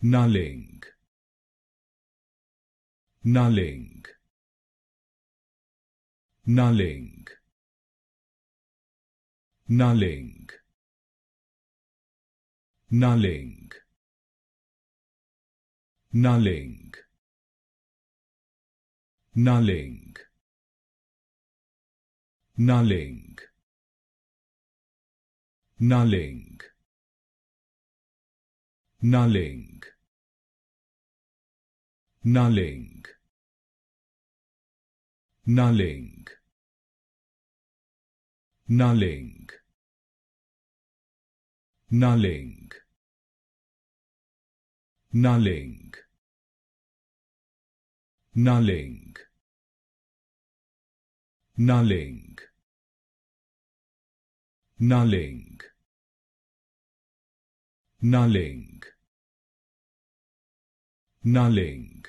Knulling, knulling, knulling, knulling, knulling, knulling, knulling, knulling, knulling, knulling, knulling, knulling, knulling, knulling, knulling, knulling, knulling, knulling, knulling, knulling,